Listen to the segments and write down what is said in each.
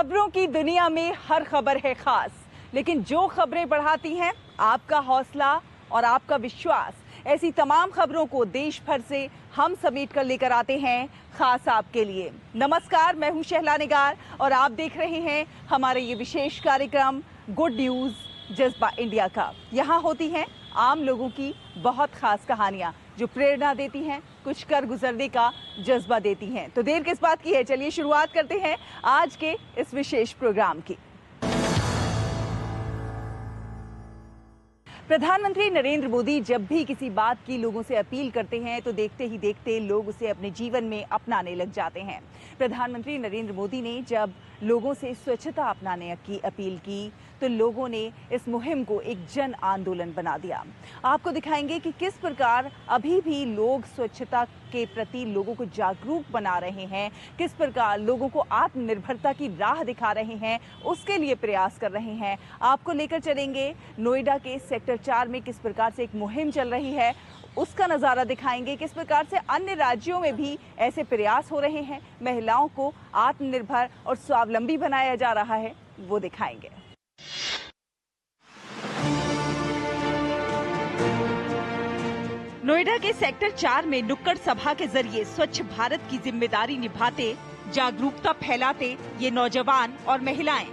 खबरों की दुनिया में हर खबर है खास, लेकिन जो खबरें बढ़ाती हैं आपका हौसला और आपका विश्वास, ऐसी तमाम खबरों को देश भर से हम समेट कर लेकर आते हैं खास आपके लिए। नमस्कार, मैं हूं शहला निगार और आप देख रहे हैं हमारे ये विशेष कार्यक्रम गुड न्यूज जज्बा इंडिया का। यहाँ होती हैं आम लोगों की बहुत खास कहानियां जो प्रेरणा देती हैं, कुछ कर गुजरने का जज्बा देती हैं। तो देर किस बात की है, चलिए शुरुआत करते हैं आज के इस विशेष प्रोग्राम की। प्रधानमंत्री नरेंद्र मोदी जब भी किसी बात की लोगों से अपील करते हैं तो देखते ही देखते लोग उसे अपने जीवन में अपनाने लग जाते हैं। प्रधानमंत्री नरेंद्र मोदी ने जब लोगों से स्वच्छता अपनाने की अपील की तो लोगों ने इस मुहिम को एक जन आंदोलन बना दिया। आपको दिखाएंगे कि किस प्रकार अभी भी लोग स्वच्छता के प्रति लोगों को जागरूक बना रहे हैं, किस प्रकार लोगों को आत्मनिर्भरता की राह दिखा रहे हैं, उसके लिए प्रयास कर रहे हैं। आपको लेकर चलेंगे नोएडा के सेक्टर 4 में किस प्रकार से एक मुहिम चल रही है, उसका नज़ारा दिखाएंगे। किस प्रकार से अन्य राज्यों में भी ऐसे प्रयास हो रहे हैं, महिलाओं को आत्मनिर्भर और स्वावलंबी बनाया जा रहा है, वो दिखाएंगे। नोएडा के सेक्टर 4 में नुक्कड़ सभा के जरिए स्वच्छ भारत की जिम्मेदारी निभाते, जागरूकता फैलाते ये नौजवान और महिलाएं,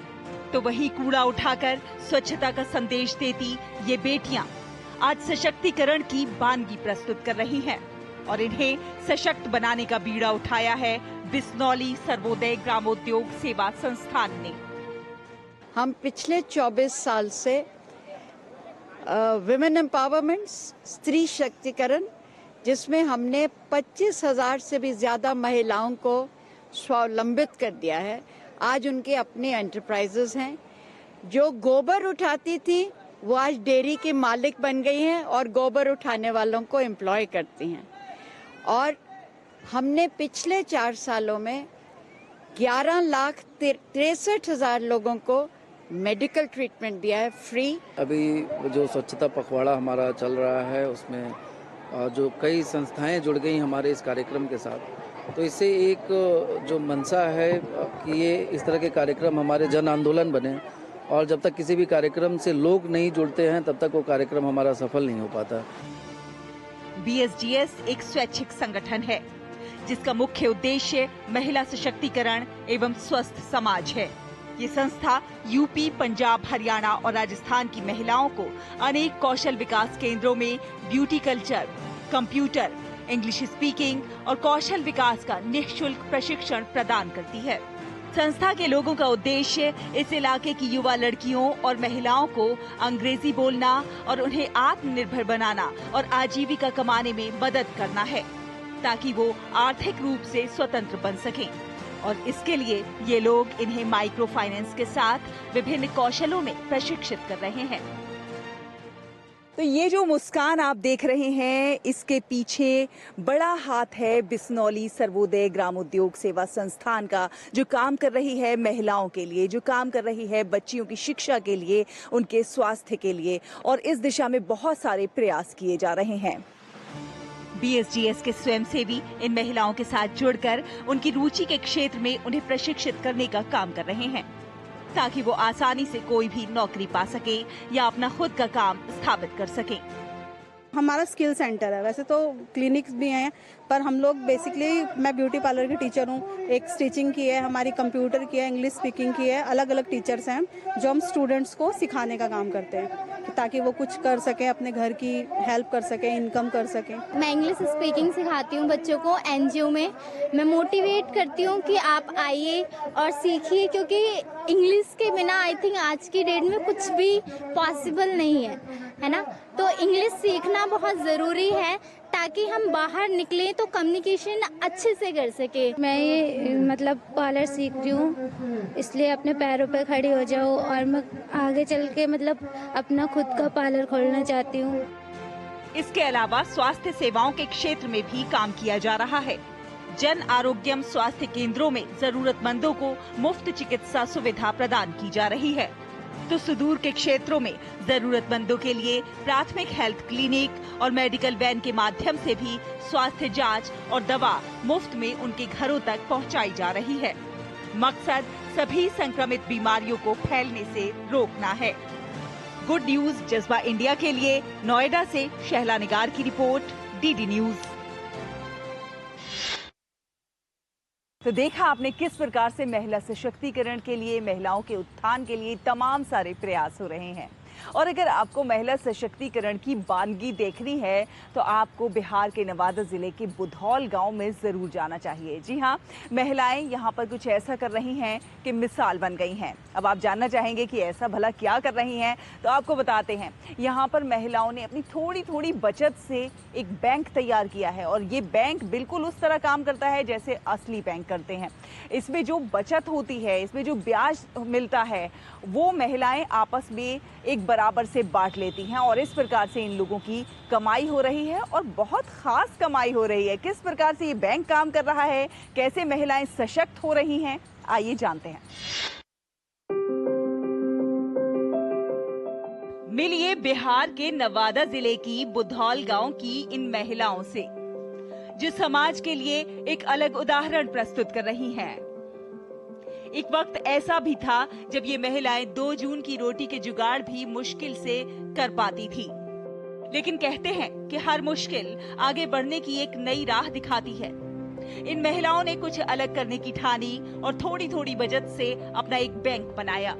तो वही कूड़ा उठाकर स्वच्छता का संदेश देती ये बेटियां आज सशक्तिकरण की बानगी प्रस्तुत कर रही हैं और इन्हें सशक्त बनाने का बीड़ा उठाया है बिस्नौली सर्वोदय ग्रामोद्योग सेवा संस्थान ने। हम पिछले 24 साल से विमेन एम्पावरमेंट, स्त्री शक्तिकरण, जिसमें हमने 25,000 से भी ज्यादा महिलाओं को स्वावलंबित कर दिया है। आज उनके अपने एंटरप्राइजेस हैं। जो गोबर उठाती थी वो आज डेयरी के मालिक बन गई हैं और गोबर उठाने वालों को एम्प्लॉय करती हैं। और हमने पिछले 4 सालों में 11,63,000 लोगों को मेडिकल ट्रीटमेंट दिया है फ्री। अभी जो स्वच्छता पखवाड़ा हमारा चल रहा है उसमें जो कई संस्थाएं जुड़ गई हमारे इस कार्यक्रम के साथ, तो इससे एक जो मंशा है कि ये इस तरह के कार्यक्रम हमारे जन आंदोलन बने और जब तक किसी भी कार्यक्रम से लोग नहीं जुड़ते हैं तब तक वो कार्यक्रम हमारा सफल नहीं हो पाता। BSGS एक स्वैच्छिक संगठन है जिसका मुख्य उद्देश्य महिला सशक्तिकरण एवं स्वस्थ समाज है। ये संस्था यूपी, पंजाब, हरियाणा और राजस्थान की महिलाओं को अनेक कौशल विकास केंद्रों में beauty culture, computer, English speaking और कौशल विकास का निःशुल्क प्रशिक्षण प्रदान करती है। संस्था के लोगों का उद्देश्य इस इलाके की युवा लड़कियों और महिलाओं को अंग्रेजी बोलना और उन्हें आत्मनिर्भर बनाना और आजीविका कमाने में मदद करना है ताकि वो आर्थिक रूप से स्वतंत्र बन सकें। और इसके लिए ये लोग इन्हें माइक्रो फाइनेंस के साथ विभिन्न कौशलों में प्रशिक्षित कर रहे हैं। तो ये जो मुस्कान आप देख रहे हैं, इसके पीछे बड़ा हाथ है बिस्नौली सर्वोदय ग्रामोद्योग सेवा संस्थान का, जो काम कर रही है महिलाओं के लिए, जो काम कर रही है बच्चियों की शिक्षा के लिए, उनके स्वास्थ्य के लिए, और इस दिशा में बहुत सारे प्रयास किए जा रहे हैं। BSGS के स्वयंसेवी इन महिलाओं के साथ जुड़कर उनकी रुचि के क्षेत्र में उन्हें प्रशिक्षित करने का काम कर रहे हैं ताकि वो आसानी से कोई भी नौकरी पा सके या अपना खुद का काम स्थापित कर सके। हमारा स्किल सेंटर है, वैसे तो क्लिनिक्स भी हैं, पर हम लोग बेसिकली, मैं ब्यूटी पार्लर की टीचर हूँ, एक स्टिचिंग की है, हमारी कंप्यूटर की है, इंग्लिश स्पीकिंग की है, अलग अलग टीचर्स हैं जो हम स्टूडेंट्स को सिखाने का काम करते हैं ताकि वो कुछ कर सकें, अपने घर की हेल्प कर सकें, इनकम कर सकें। मैं इंग्लिश स्पीकिंग सिखाती हूँ बच्चों को NGO में। मैं मोटिवेट करती हूँ कि आप आइए और सीखिए, क्योंकि इंग्लिश के बिना आई थिंक आज की डेट में कुछ भी पॉसिबल नहीं है ना। तो इंग्लिश सीखना बहुत ज़रूरी है ताकि हम बाहर निकलें तो कम्युनिकेशन अच्छे से कर सके। मैं ये मतलब पार्लर सीख रही हूँ, इसलिए अपने पैरों पर खड़ी हो जाऊँ और मैं आगे चल के मतलब अपना खुद का पार्लर खोलना चाहती हूँ। इसके अलावा स्वास्थ्य सेवाओं के क्षेत्र में भी काम किया जा रहा है। जन आरोग्यम स्वास्थ्य केंद्रों में जरूरतमंदों को मुफ्त चिकित्सा सुविधा प्रदान की जा रही है, तो सुदूर के क्षेत्रों में जरूरतमंदों के लिए प्राथमिक हेल्थ क्लिनिक और मेडिकल वैन के माध्यम से भी स्वास्थ्य जांच और दवा मुफ्त में उनके घरों तक पहुंचाई जा रही है। मकसद सभी संक्रमित बीमारियों को फैलने से रोकना है। गुड न्यूज जज्बा इंडिया के लिए नोएडा से शहला निगार की रिपोर्ट, डीडी न्यूज। तो देखा आपने किस प्रकार से महिला सशक्तिकरण के लिए, महिलाओं के उत्थान के लिए तमाम सारे प्रयास हो रहे हैं। और अगर आपको महिला सशक्तिकरण की वानगी देखनी है तो आपको बिहार के नवादा जिले के बुधौल गांव में जरूर जाना चाहिए। जी हाँ, महिलाएं यहां पर कुछ ऐसा कर रही हैं कि मिसाल बन गई हैं। अब आप जानना चाहेंगे कि ऐसा भला क्या कर रही हैं, तो आपको बताते हैं। यहां पर महिलाओं ने अपनी थोड़ी थोड़ी बचत से एक बैंक तैयार किया है और ये बैंक बिल्कुल उस तरह काम करता है जैसे असली बैंक करते हैं। इसमें जो बचत होती है, इसमें जो ब्याज मिलता है, वो महिलाएं आपस में एक बराबर से बांट लेती हैं और इस प्रकार से इन लोगों की कमाई हो रही है और बहुत खास कमाई हो रही है। किस प्रकार से ये बैंक काम कर रहा है, कैसे महिलाएं सशक्त हो रही हैं, आइए जानते हैं। मिलिए बिहार के नवादा जिले की बुधौल गांव की इन महिलाओं से, जो समाज के लिए एक अलग उदाहरण प्रस्तुत कर रही हैं। एक वक्त ऐसा भी था जब ये महिलाएं 2 जून की रोटी के जुगाड़ भी मुश्किल से कर पाती थी, लेकिन कहते हैं कि हर मुश्किल आगे बढ़ने की एक नई राह दिखाती है। इन महिलाओं ने कुछ अलग करने की ठानी और थोड़ी थोड़ी बचत से अपना एक बैंक बनाया।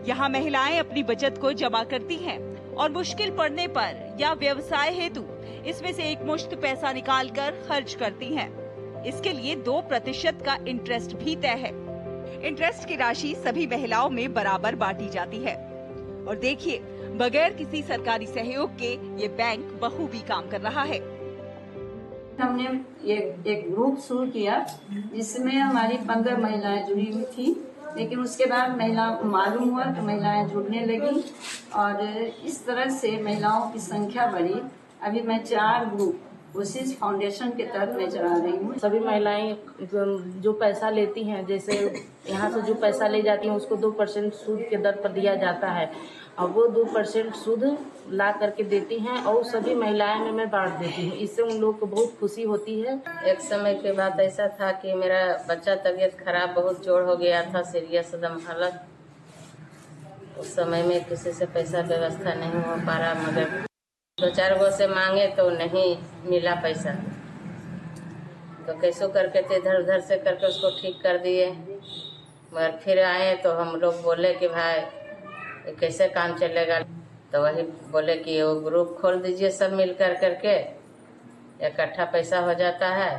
यहाँ महिलाएं अपनी बचत को जमा करती हैं और मुश्किल पड़ने पर या व्यवसाय हेतु इसमें से एक मुश्त पैसा निकालकर खर्च करती हैं। इसके लिए 2% का इंटरेस्ट भी तय है। इंटरेस्ट की राशि सभी महिलाओं में बराबर बांटी जाती है। और देखिए, बगैर किसी सरकारी सहयोग के ये बैंक बखूबी काम कर रहा है। हमने एक ग्रुप शुरू किया जिसमें हमारी 15 महिलाएं जुड़ी हुई थी, लेकिन उसके बाद महिलाओं को मालूम हुआ तो महिलाएं जुड़ने लगी और इस तरह से महिलाओं की संख्या बढ़ी। अभी मैं 4 ग्रुप कोशिश फाउंडेशन के तहत मैं चला रही हूँ। सभी महिलाएं जो पैसा लेती हैं, जैसे यहाँ से जो पैसा ले जाती हैं उसको 2% सूद के दर पर दिया जाता है और वो 2% सूद ला करके देती हैं और सभी महिलाएं में मैं बांट देती हूँ। इससे उन लोगों को बहुत खुशी होती है। एक समय के बाद ऐसा था कि मेरा बच्चा तबीयत खराब, बहुत जोड़ हो गया था, सीरियस एकदम हालत। उस समय में किसी से पैसा व्यवस्था नहीं हो पा रहा, मगर 2-4 गो से मांगे तो नहीं मिला पैसा, तो कैसो करके थे इधर उधर से करके उसको ठीक कर दिए। मगर फिर आए तो हम लोग बोले कि भाई कैसे काम चलेगा, तो वही बोले कि वो ग्रुप खोल दीजिए, सब मिल करके इकट्ठा पैसा हो जाता है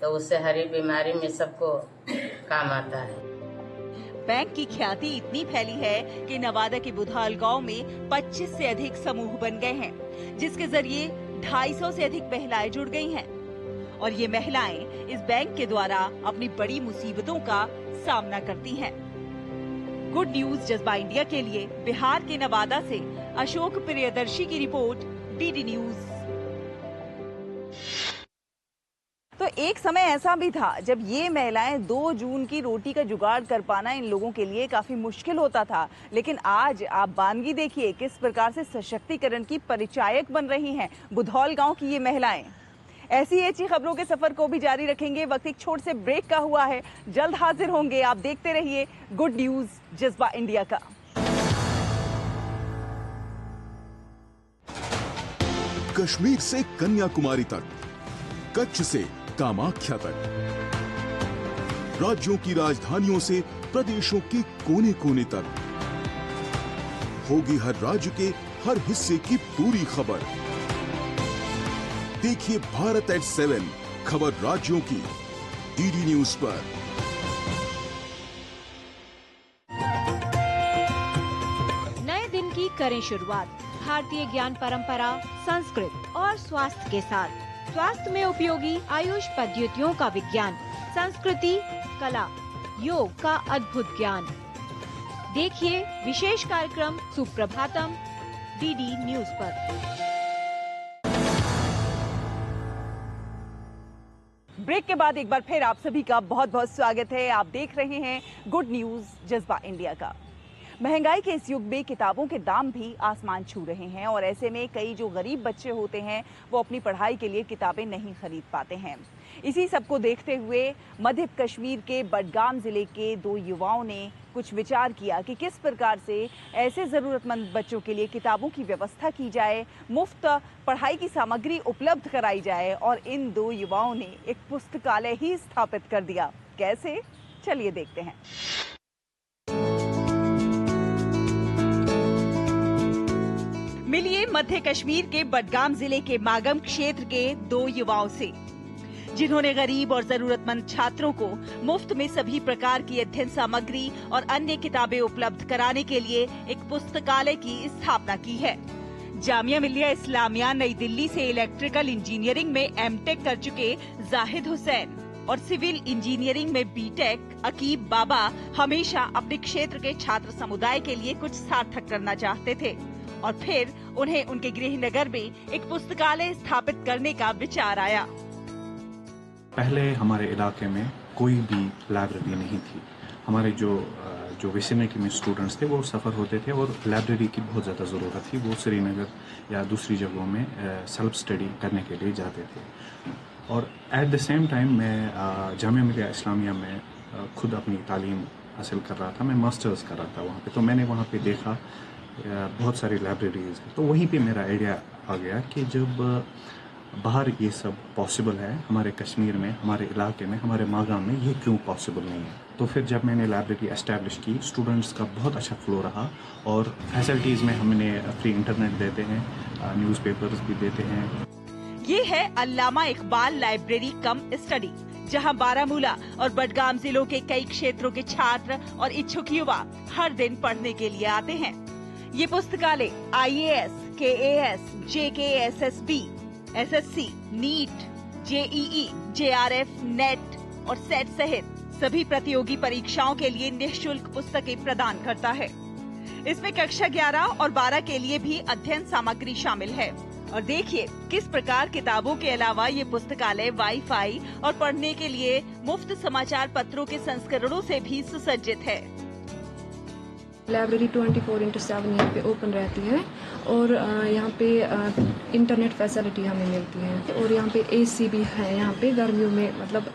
तो उससे हरी बीमारी में सबको काम आता है। बैंक की ख्याति इतनी फैली है कि नवादा के बुधौल गांव में 25 से अधिक समूह बन गए हैं, जिसके जरिए 250 से अधिक महिलाएं जुड़ गई हैं। और ये महिलाएं इस बैंक के द्वारा अपनी बड़ी मुसीबतों का सामना करती हैं। गुड न्यूज जज्बा इंडिया के लिए बिहार के नवादा से अशोक प्रियदर्शी की रिपोर्ट, डीडी न्यूज। तो एक समय ऐसा भी था जब ये महिलाएं 2 जून की रोटी का जुगाड़ कर पाना इन लोगों के लिए काफी मुश्किल होता था, लेकिन आज आप वानगी देखिए किस प्रकार से सशक्तिकरण की परिचायक बन रही हैं बुधौल गांव की ये महिलाएं। ऐसी अच्छी खबरों के सफर को भी जारी रखेंगे। वक्त एक छोटे से ब्रेक का हुआ है, जल्द हाजिर होंगे। आप देखते रहिए गुड न्यूज जज्बा इंडिया का। कश्मीर से कन्याकुमारी तक, कच्छ से कामाख्या तक, राज्यों की राजधानियों से प्रदेशों के कोने कोने तक, होगी हर राज्य के हर हिस्से की पूरी खबर। देखिए भारत एट 7 खबर राज्यों की, डीडी न्यूज पर। नए दिन की करें शुरुआत भारतीय ज्ञान परंपरा, संस्कृत और स्वास्थ्य के साथ। स्वास्थ्य में उपयोगी आयुष पद्धतियों का विज्ञान, संस्कृति, कला, योग का अद्भुत ज्ञान। देखिए विशेष कार्यक्रम सुप्रभातम, डीडी न्यूज पर। ब्रेक के बाद एक बार फिर आप सभी का बहुत बहुत स्वागत है। आप देख रहे हैं गुड न्यूज जज्बा इंडिया का। महंगाई के इस युग में किताबों के दाम भी आसमान छू रहे हैं और ऐसे में कई जो गरीब बच्चे होते हैं वो अपनी पढ़ाई के लिए किताबें नहीं खरीद पाते हैं। इसी सब को देखते हुए मध्य कश्मीर के बडगाम जिले के 2 युवाओं ने कुछ विचार किया कि किस प्रकार से ऐसे ज़रूरतमंद बच्चों के लिए किताबों की व्यवस्था की जाए, मुफ्त पढ़ाई की सामग्री उपलब्ध कराई जाए और इन 2 युवाओं ने एक पुस्तकालय ही स्थापित कर दिया। कैसे? चलिए देखते हैं। मिलिए मध्य कश्मीर के बडगाम जिले के मागम क्षेत्र के 2 युवाओं से, जिन्होंने गरीब और जरूरतमंद छात्रों को मुफ्त में सभी प्रकार की अध्ययन सामग्री और अन्य किताबें उपलब्ध कराने के लिए एक पुस्तकालय की स्थापना की है। जामिया मिलिया इस्लामिया नई दिल्ली से इलेक्ट्रिकल इंजीनियरिंग में एमटेक कर चुके जाहिद हुसैन और सिविल इंजीनियरिंग में बीटेक अकीब बाबा हमेशा अपने क्षेत्र के छात्र समुदाय के लिए कुछ सार्थक करना चाहते थे और फिर उन्हें उनके गृहनगर में एक पुस्तकालय स्थापित करने का विचार आया। पहले हमारे इलाके में कोई भी लाइब्रेरी नहीं थी। हमारे जो विसिनिटी में स्टूडेंट्स थे वो सफ़र होते थे और लाइब्रेरी की बहुत ज़्यादा ज़रूरत थी। वो श्रीनगर या दूसरी जगहों में सेल्फ स्टडी करने के लिए जाते थे और एट द सेम टाइम मैं जामिया मिलिया इस्लामिया में खुद अपनी तालीम हासिल कर रहा था। मैं मास्टर्स कर रहा था वहाँ पे, तो मैंने वहाँ पे देखा बहुत सारी लाइब्रेरीज। तो वहीं पे मेरा आइडिया आ गया कि जब बाहर ये सब पॉसिबल है, हमारे कश्मीर में, हमारे इलाके में, हमारे मागाम में ये क्यों पॉसिबल नहीं है। तो फिर जब मैंने लाइब्रेरी एस्टैब्लिश की, स्टूडेंट्स का बहुत अच्छा फ्लो रहा और फैसिलिटीज़ में हमने फ्री इंटरनेट देते हैं, न्यूज़पेपर्स भी देते हैं। ये है अल्लामा इकबाल लाइब्रेरी कम स्टडी, जहां बारामूला और बडगाम जिलों के कई क्षेत्रों के छात्र और इच्छुक युवा हर दिन पढ़ने के लिए आते हैं। ये पुस्तकालय IAS, KAS, JKSSB, SSC, NEET, JEE, JRF, NET और सेट सहित सभी प्रतियोगी परीक्षाओं के लिए निःशुल्क पुस्तकें प्रदान करता है। इसमें कक्षा 11 और 12 के लिए भी अध्ययन सामग्री शामिल है। और देखिए किस प्रकार किताबों के अलावा ये पुस्तकालय वाईफाई और पढ़ने के लिए मुफ्त समाचार पत्रों के संस्करणों से भी सुसज्जित है। लाइब्रेरी 24/7 यहाँ पे ओपन रहती है और यहाँ पे इंटरनेट फैसिलिटी हमें मिलती है और यहाँ पे AC भी है। यहाँ पे गर्मियों में मतलब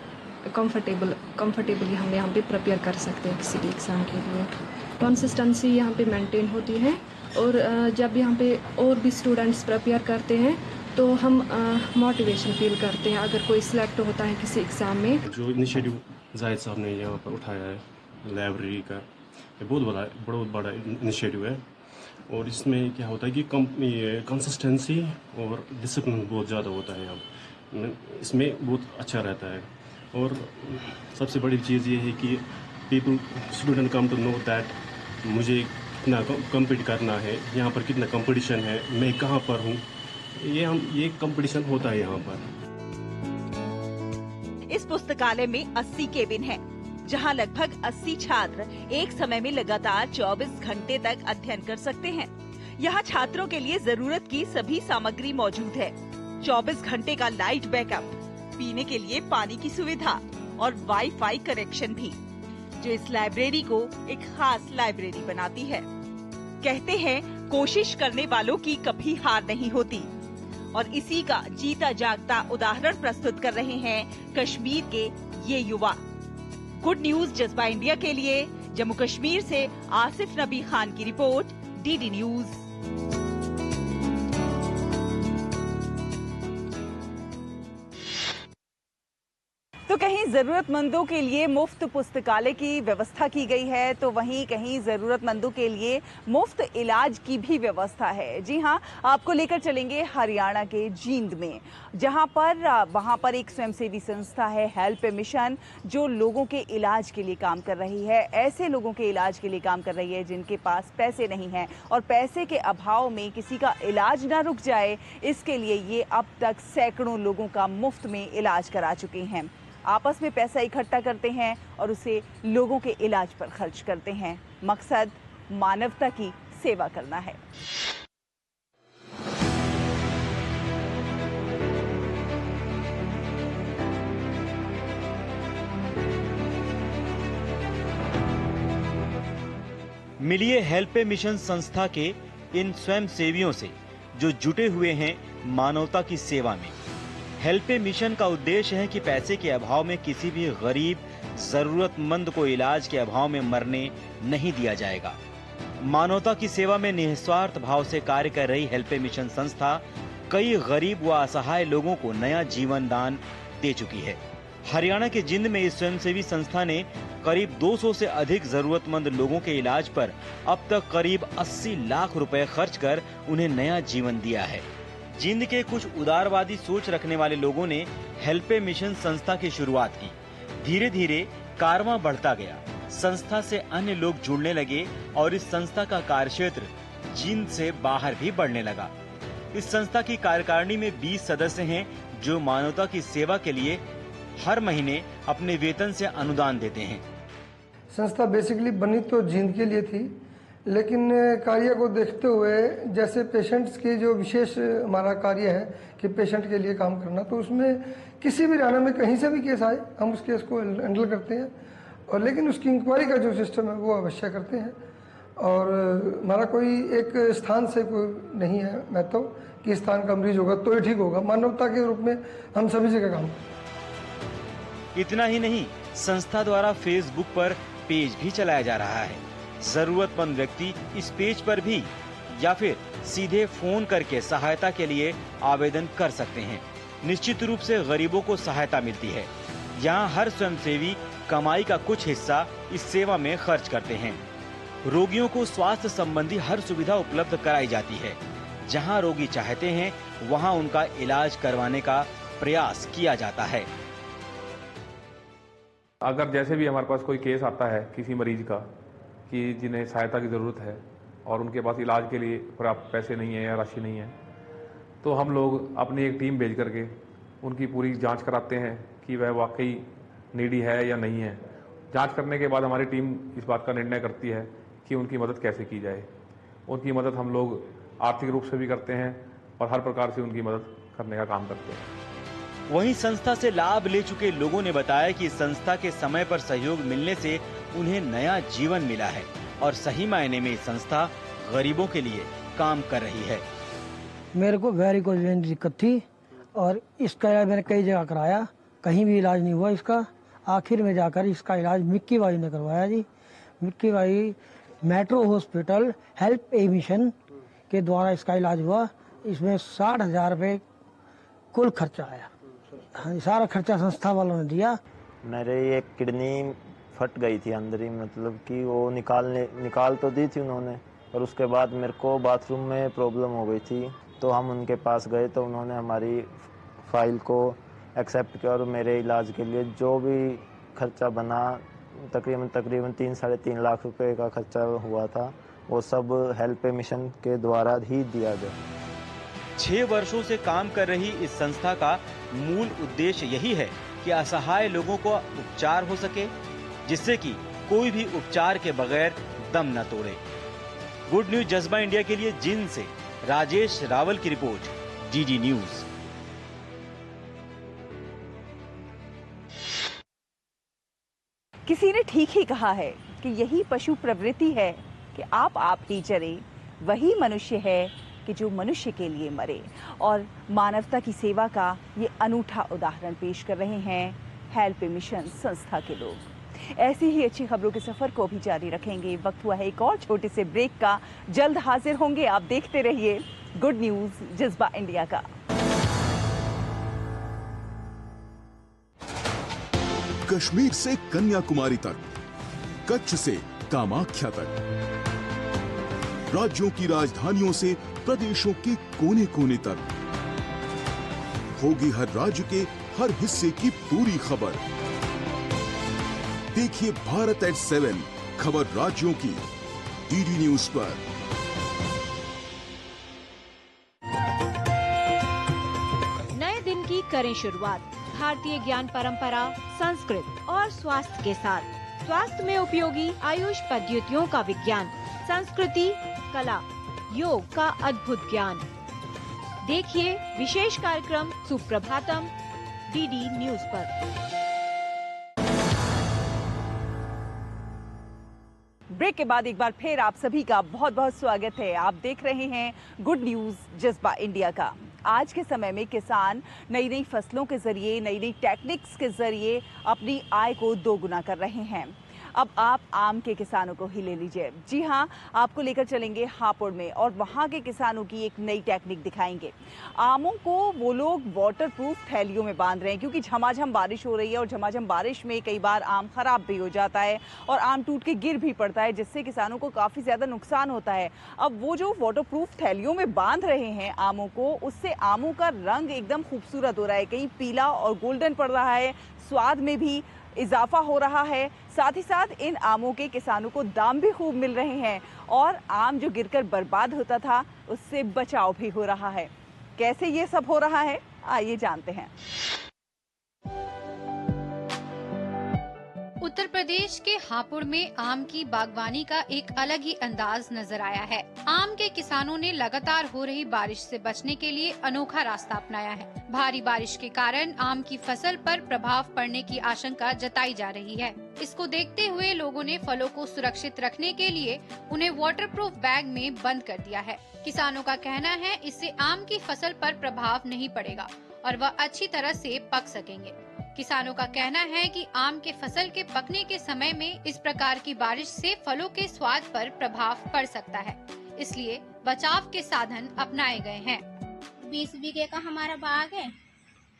कंफर्टेबली हम यहाँ पे प्रिपेयर कर सकते हैं किसी भी एग्ज़ाम के लिए। कंसिस्टेंसी यहाँ पे मेंटेन होती है और जब यहाँ पे और भी स्टूडेंट्स प्रिपेयर करते हैं तो हम मोटिवेशन फील करते हैं अगर कोई सिलेक्ट होता है किसी एग्ज़ाम में। जो इनिशिएटिव जाहिद साहब ने यहाँ पर उठाया है लाइब्रेरी का, ये बहुत बड़ा इनिशिएटिव है और इसमें क्या होता है कि कंसिस्टेंसी और डिसिप्लिन बहुत ज़्यादा होता है यहाँ, इसमें बहुत अच्छा रहता है। और सबसे बड़ी चीज़ ये है कि student come to know that मुझे कितना कम्पीट करना है, यहाँ पर कितना कंपटीशन है, मैं कहाँ पर हूँ, ये कंपटीशन होता है यहाँ पर। इस पुस्तकालय में 80 केबिन है, जहां लगभग 80 छात्र एक समय में लगातार 24 घंटे तक अध्ययन कर सकते हैं। यहां छात्रों के लिए जरूरत की सभी सामग्री मौजूद है। 24 घंटे का लाइट बैकअप, पीने के लिए पानी की सुविधा और वाईफाई कनेक्शन भी, जो इस लाइब्रेरी को एक खास लाइब्रेरी बनाती है। कहते हैं कोशिश करने वालों की कभी हार नहीं होती और इसी का जीता जागता उदाहरण प्रस्तुत कर रहे हैं कश्मीर के ये युवा। गुड न्यूज जज्बा इंडिया के लिए जम्मू कश्मीर से आसिफ नबी खान की रिपोर्ट, DD न्यूज। तो कहीं जरूरतमंदों के लिए मुफ्त पुस्तकालय की व्यवस्था की गई है तो वहीं कहीं जरूरतमंदों के लिए मुफ्त इलाज की भी व्यवस्था है। जी हां, आपको लेकर चलेंगे हरियाणा के जींद में, जहां पर वहां पर एक स्वयंसेवी संस्था है हेल्प मिशन, जो लोगों के इलाज के लिए काम कर रही है। ऐसे लोगों के इलाज के लिए काम कर रही है जिनके पास पैसे नहीं हैं और पैसे के अभाव में किसी का इलाज ना रुक जाए, इसके लिए ये अब तक सैकड़ों लोगों का मुफ्त में इलाज करा चुके हैं। आपस में पैसा इकट्ठा करते हैं और उसे लोगों के इलाज पर खर्च करते हैं। मकसद मानवता की सेवा करना है। मिलिए हेल्प ए मिशन संस्था के इन स्वयं सेवियों से जो जुटे हुए हैं मानवता की सेवा में। हेल्प ए मिशन का उद्देश्य है कि पैसे के अभाव में किसी भी गरीब जरूरतमंद को इलाज के अभाव में मरने नहीं दिया जाएगा। मानवता की सेवा में निस्वार्थ भाव से कार्य कर रही हेल्प ए मिशन संस्था कई गरीब व असहाय लोगों को नया जीवन दान दे चुकी है। हरियाणा के जिंद में इस स्वयंसेवी संस्था ने करीब 200 से अधिक जरूरतमंद लोगों के इलाज पर अब तक करीब 80 लाख रुपए खर्च कर उन्हें नया जीवन दिया है। जिंद के कुछ उदारवादी सोच रखने वाले लोगों ने हेल्प ए मिशन संस्था की शुरुआत की। धीरे धीरे कारवां बढ़ता गया, संस्था से अन्य लोग जुड़ने लगे और इस संस्था का कार्यक्षेत्र जिंद से बाहर भी बढ़ने लगा। इस संस्था की कार्यकारिणी में 20 सदस्य हैं जो मानवता की सेवा के लिए हर महीने अपने वेतन से अनुदान देते हैं। संस्था बेसिकली बनी तो जिंद के लिए थी, लेकिन कार्य को देखते हुए जैसे पेशेंट्स की जो विशेष हमारा कार्य है कि पेशेंट के लिए काम करना, तो उसमें किसी भी हरियाणा में कहीं से भी केस आए हम उस केस को हैंडल करते हैं और लेकिन उसकी इंक्वायरी का जो सिस्टम है वो अवश्य करते हैं। और हमारा कोई एक स्थान से कोई नहीं है महत्व कि इस स्थान का मरीज होगा तो ही ठीक होगा। मानवता के रूप में हम सभी जगह काम करते हैं। इतना ही नहीं, संस्था द्वारा फेसबुक पर पेज भी चलाया जा रहा है। जरूरतमंद व्यक्ति इस पेज पर भी या फिर सीधे फोन करके सहायता के लिए आवेदन कर सकते हैं। निश्चित रूप से गरीबों को सहायता मिलती है। यहाँ हर स्वयंसेवी कमाई का कुछ हिस्सा इस सेवा में खर्च करते हैं। रोगियों को स्वास्थ्य संबंधी हर सुविधा उपलब्ध कराई जाती है। जहाँ रोगी चाहते हैं वहाँ उनका इलाज करवाने का प्रयास किया जाता है। अगर जैसे भी हमारे पास कोई केस आता है किसी मरीज का कि जिन्हें सहायता की ज़रूरत है और उनके पास इलाज के लिए पर्याप्त पैसे नहीं है या राशि नहीं है, तो हम लोग अपनी एक टीम भेज करके उनकी पूरी जांच कराते हैं कि वह वाकई नीडी है या नहीं है। जांच करने के बाद हमारी टीम इस बात का निर्णय करती है कि उनकी मदद कैसे की जाए। उनकी मदद हम लोग आर्थिक रूप से भी करते हैं और हर प्रकार से उनकी मदद करने का काम करते हैं। वहीं संस्था से लाभ ले चुके लोगों ने बताया कि संस्था के समय पर सहयोग मिलने से उन्हें नया जीवन मिला है और सही मायने में संस्था गरीबों के लिए काम कर रही है। मेरे को वेरिकोज वेन की दिक्कत थी और इसका इलाज मैंने कई जगह कराया, कहीं भी इलाज नहीं हुआ इसका। आखिर में जाकर इसका इलाज मिक्की बाई ने करवाया जी। Mikki Bai metro hospital help a mission के द्वारा इसका इलाज हुआ। इसमें 60,000 रुपये कुल खर्चा आया। हाँ, सारा खर्चा संस्था वालों ने दिया। मेरे ये किडनी फट गई थी अंदर ही, मतलब कि वो निकाल तो दी थी उन्होंने, और उसके बाद मेरे को बाथरूम में प्रॉब्लम हो गई थी। तो हम उनके पास गए तो उन्होंने हमारी फाइल को एक्सेप्ट किया और मेरे इलाज के लिए जो भी खर्चा बना तकरीबन 3-3.5 लाख रुपए का खर्चा हुआ था, वो सब हेल्प ए मिशन के द्वारा ही दिया गया। 6 वर्षों से काम कर रही इस संस्था का मूल उद्देश्य यही है कि असहाय लोगों को उपचार हो सके, जिससे कि कोई भी उपचार के बगैर दम न तोड़े। गुड न्यूज जज्बा इंडिया के लिए जिंद से राजेश रावल की रिपोर्ट, डीडी न्यूज। किसी ने ठीक ही कहा है कि यही पशु प्रवृत्ति है कि आप ही चरे, वही मनुष्य है कि जो मनुष्य के लिए मरे। और मानवता की सेवा का ये अनूठा उदाहरण पेश कर रहे हैं हेल्प ए मिशन संस्था के लोग। ऐसी ही अच्छी खबरों के सफर को भी जारी रखेंगे। वक्त हुआ है एक और छोटे से ब्रेक का, जल्द हाजिर होंगे। आप देखते रहिए गुड न्यूज जज्बा इंडिया का। कश्मीर से कन्याकुमारी तक, कच्छ से कामाख्या तक, राज्यों की राजधानियों से प्रदेशों के कोने कोने तक, होगी हर राज्य के हर हिस्से की पूरी खबर। देखिए भारत at 7 खबर राज्यों की डीडी न्यूज पर। नए दिन की करें शुरुआत भारतीय ज्ञान परंपरा, संस्कृत और स्वास्थ्य के साथ। स्वास्थ्य में उपयोगी आयुष पद्धतियों का विज्ञान, संस्कृति, कला, योग का अद्भुत ज्ञान। देखिए विशेष कार्यक्रम सुप्रभातम डीडी न्यूज पर। ब्रेक के बाद एक बार फिर आप सभी का बहुत बहुत स्वागत है। आप देख रहे हैं गुड न्यूज जज्बा इंडिया का। आज के समय में किसान नई नई फसलों के जरिए, नई नई टेक्निक्स के जरिए अपनी आय को दोगुना कर रहे हैं। अब आप आम के किसानों को ही ले लीजिए। जी हाँ, आपको लेकर चलेंगे हापुड़ में और वहाँ के किसानों की एक नई टेक्निक दिखाएंगे। आमों को वो लोग वाटरप्रूफ थैलियों में बांध रहे हैं क्योंकि झमाझम बारिश हो रही है और झमाझम बारिश में कई बार आम खराब भी हो जाता है और आम टूट के गिर भी पड़ता है, जिससे किसानों को काफ़ी ज़्यादा नुकसान होता है। अब वो जो वाटरप्रूफ थैलियों में बांध रहे हैं आमों को, उससे आमों का रंग एकदम खूबसूरत हो रहा है, कहीं पीला और गोल्डन पड़ रहा है, स्वाद में भी इजाफा हो रहा है। साथ ही साथ इन आमों के किसानों को दाम भी खूब मिल रहे हैं और आम जो गिरकर बर्बाद होता था उससे बचाव भी हो रहा है। कैसे ये सब हो रहा है, आइए जानते हैं। उत्तर प्रदेश के हापुड़ में आम की बागवानी का एक अलग ही अंदाज नजर आया है। आम के किसानों ने लगातार हो रही बारिश से बचने के लिए अनोखा रास्ता अपनाया है। भारी बारिश के कारण आम की फसल पर प्रभाव पड़ने की आशंका जताई जा रही है। इसको देखते हुए लोगों ने फलों को सुरक्षित रखने के लिए उन्हें वाटरप्रूफ बैग में बंद कर दिया है। किसानों का कहना है इससे आम की फसल पर प्रभाव नहीं पड़ेगा और वह अच्छी तरह से पक सकेंगे। किसानों का कहना है कि आम के फसल के पकने के समय में इस प्रकार की बारिश से फलों के स्वाद पर प्रभाव पड़ सकता है, इसलिए बचाव के साधन अपनाए गए हैं। 20 बीघे का हमारा बाग है,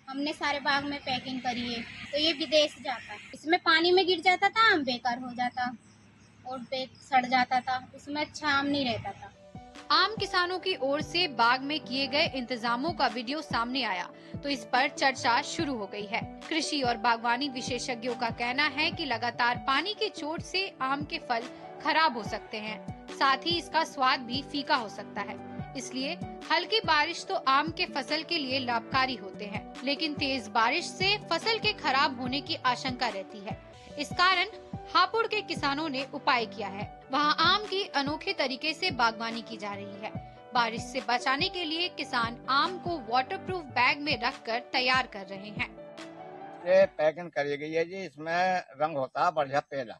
हमने सारे बाग में पैकिंग करी है, तो ये विदेश जाता है। इसमें पानी में गिर जाता था, आम बेकार हो जाता और सड़ जाता था, उसमें अच्छा आम नहीं रहता था। आम किसानों की ओर से बाग में किए गए इंतजामों का वीडियो सामने आया तो इस पर चर्चा शुरू हो गई है। कृषि और बागवानी विशेषज्ञों का कहना है कि लगातार पानी की चोट से आम के फल खराब हो सकते हैं, साथ ही इसका स्वाद भी फीका हो सकता है। इसलिए हल्की बारिश तो आम के फसल के लिए लाभकारी होते हैं, लेकिन तेज बारिश से फसल के खराब होने की आशंका रहती है। इस कारण हापुड़ के किसानों ने उपाय किया है। वहां आम की अनोखे तरीके से बागवानी की जा रही है। बारिश से बचाने के लिए किसान आम को वाटरप्रूफ बैग में रखकर तैयार कर रहे हैं। ये पैकिंग करी गई है जी, इसमें रंग होता है बढ़िया पीला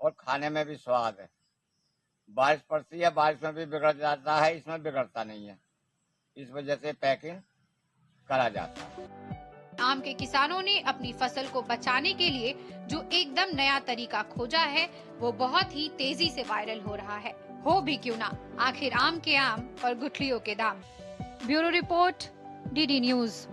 और खाने में भी स्वाद है। बारिश पड़ती है, बारिश में भी बिगड़ जाता है, इसमें बिगड़ता नहीं है, इस वजह से पैकिंग करा जाता है। आम के किसानों ने अपनी फसल को बचाने के लिए जो एकदम नया तरीका खोजा है वो बहुत ही तेजी से वायरल हो रहा है। हो भी क्यों ना, आखिर आम के आम और गुठलियों के दाम। Bureau report, DD news.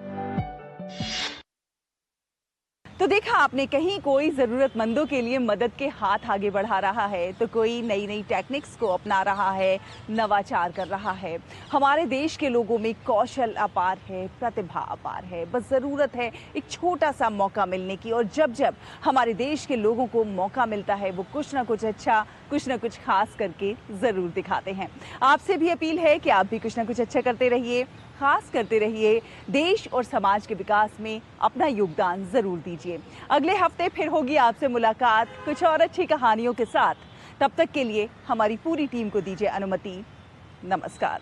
तो देखा आपने, कहीं कोई जरूरतमंदों के लिए मदद के हाथ आगे बढ़ा रहा है तो कोई नई नई टेक्निक्स को अपना रहा है, नवाचार कर रहा है। हमारे देश के लोगों में कौशल अपार है, प्रतिभा अपार है, बस ज़रूरत है एक छोटा सा मौका मिलने की। और जब जब हमारे देश के लोगों को मौका मिलता है वो कुछ ना कुछ अच्छा, कुछ ना कुछ खास करके ज़रूर दिखाते हैं। आपसे भी अपील है कि आप भी कुछ ना कुछ अच्छा करते रहिए, खास करते रहिए, देश और समाज के विकास में अपना योगदान जरूर दीजिए। अगले हफ्ते फिर होगी आपसे मुलाकात कुछ और अच्छी कहानियों के साथ। तब तक के लिए हमारी पूरी टीम को दीजिए अनुमति। नमस्कार।